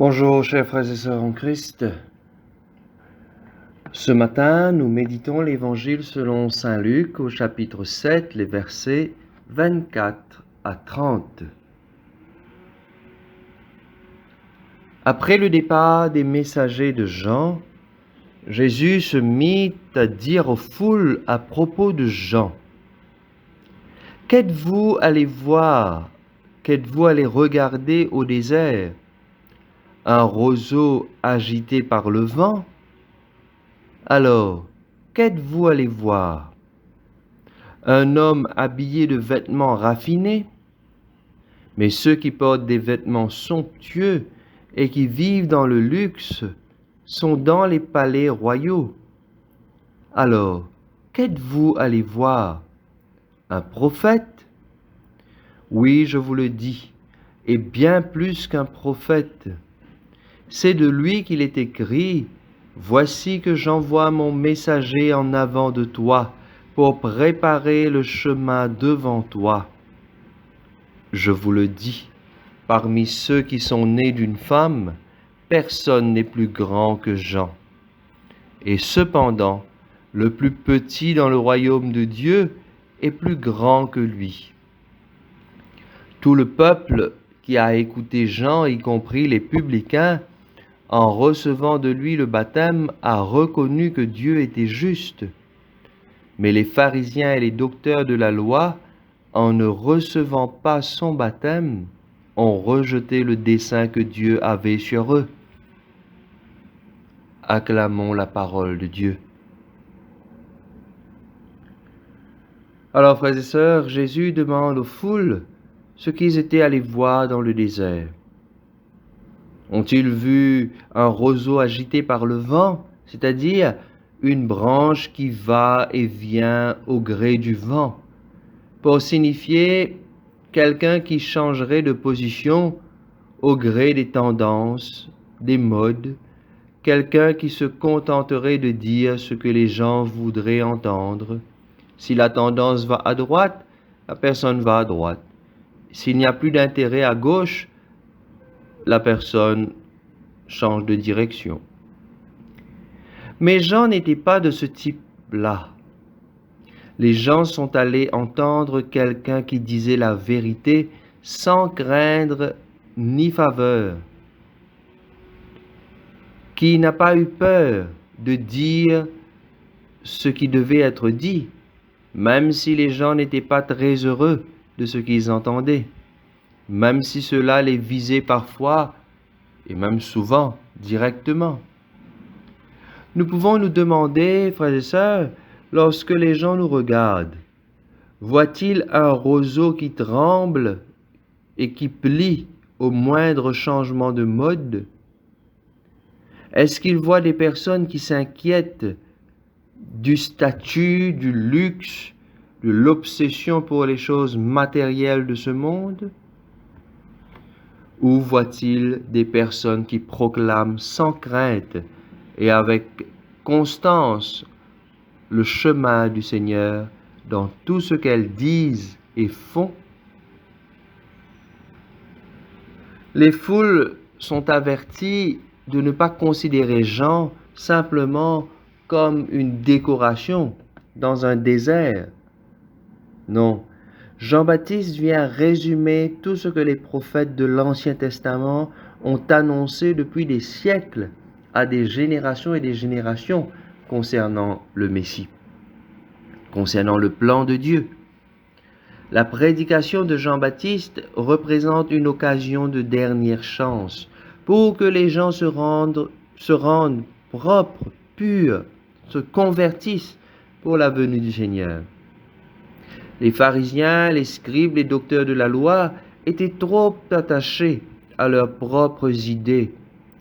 Bonjour chers frères et sœurs en Christ. Ce matin, nous méditons l'Évangile selon Saint Luc au chapitre 7, les versets 24 à 30. Après le départ des messagers de Jean, Jésus se mit à dire aux foules à propos de Jean: « Qu'êtes-vous allés voir? Qu'êtes-vous allés regarder au désert? Un roseau agité par le vent? Alors, qu'êtes-vous allés voir? Un homme habillé de vêtements raffinés? Mais ceux qui portent des vêtements somptueux et qui vivent dans le luxe sont dans les palais royaux. Alors, qu'êtes-vous allés voir? Un prophète? Oui, je vous le dis, et bien plus qu'un prophète. C'est de lui qu'il est écrit: « Voici que j'envoie mon messager en avant de toi pour préparer le chemin devant toi. » Je vous le dis, parmi ceux qui sont nés d'une femme, personne n'est plus grand que Jean. Et cependant, le plus petit dans le royaume de Dieu est plus grand que lui. Tout le peuple qui a écouté Jean, y compris les publicains, en recevant de lui le baptême, a reconnu que Dieu était juste. Mais les pharisiens et les docteurs de la loi, en ne recevant pas son baptême, ont rejeté le dessein que Dieu avait sur eux. Acclamons la parole de Dieu. Alors, frères et sœurs, Jésus demande aux foules ce qu'ils étaient allés voir dans le désert. Ont-ils vu un roseau agité par le vent, c'est-à-dire une branche qui va et vient au gré du vent, pour signifier quelqu'un qui changerait de position au gré des tendances, des modes, quelqu'un qui se contenterait de dire ce que les gens voudraient entendre. Si la tendance va à droite, la personne va à droite. S'il n'y a plus d'intérêt à gauche, la personne change de direction. Mais Jean n'était pas de ce type-là. Les gens sont allés entendre quelqu'un qui disait la vérité sans craindre ni faveur, qui n'a pas eu peur de dire ce qui devait être dit, même si les gens n'étaient pas très heureux de ce qu'ils entendaient, même si cela les visait parfois, et même souvent, directement. Nous pouvons nous demander, frères et sœurs, lorsque les gens nous regardent, voient-ils un roseau qui tremble et qui plie au moindre changement de mode? Est-ce qu'ils voient des personnes qui s'inquiètent du statut, du luxe, de l'obsession pour les choses matérielles de ce monde? Ou voient-ils des personnes qui proclament sans crainte et avec constance le chemin du Seigneur dans tout ce qu'elles disent et font? Les foules sont averties de ne pas considérer Jean simplement comme une décoration dans un désert. Non, Jean-Baptiste vient résumer tout ce que les prophètes de l'Ancien Testament ont annoncé depuis des siècles à des générations et des générations concernant le Messie, concernant le plan de Dieu. La prédication de Jean-Baptiste représente une occasion de dernière chance pour que les gens se rendent propres, purs, se convertissent pour la venue du Seigneur. Les pharisiens, les scribes, les docteurs de la loi étaient trop attachés à leurs propres idées,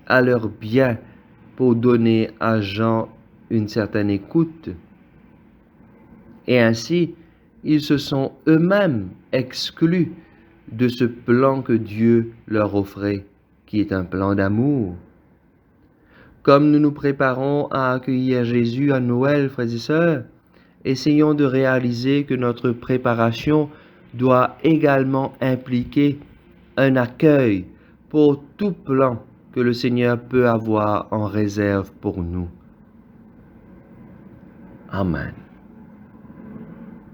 à leurs biens, pour donner à Jean une certaine écoute. Et ainsi, ils se sont eux-mêmes exclus de ce plan que Dieu leur offrait, qui est un plan d'amour. Comme nous nous préparons à accueillir Jésus à Noël, frères et sœurs, essayons de réaliser que notre préparation doit également impliquer un accueil pour tout plan que le Seigneur peut avoir en réserve pour nous. Amen.